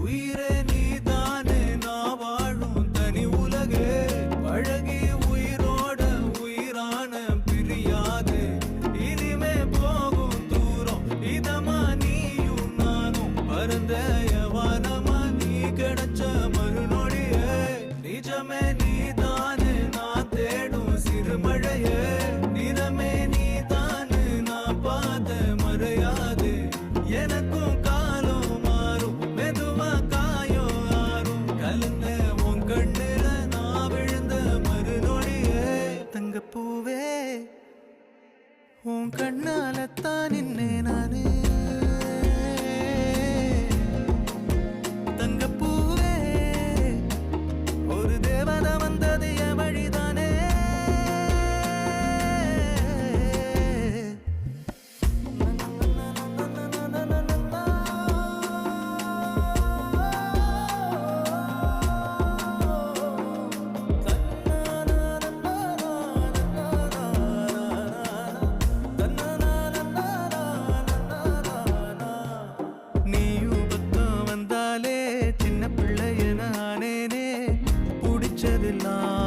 உயிரே நீதானே நான் வாழும் தனி உலகே பழகி உயிரோட உயிரான பிரியாது இனிமே போகும் தூரம் இதமா நீயும் நானும் பரந்த யவானமா நீ கிடைச்ச மறுநொடியே நிஜமே நீதானே நான் தேடும் சிறுமழையே நிறமே நீதானே நான் பார்த்த மறையாது எனக்கும் காலம் மாறும் மெதுவா காயம் ஆறும் கலந்த உன் கண்ணுல நான் விழுந்த மறுநொடியே தங்கப்பூவே உன் கண்ணாலத்தான் நின்னே நானே தங்கப்பூவே ஒரு தேவதை வந்தது என் வழிதானே நீயும் பக்கம் வந்தாலே சின்ன பிள்ளைய நானேனே பிடிச்சதெல்லாம்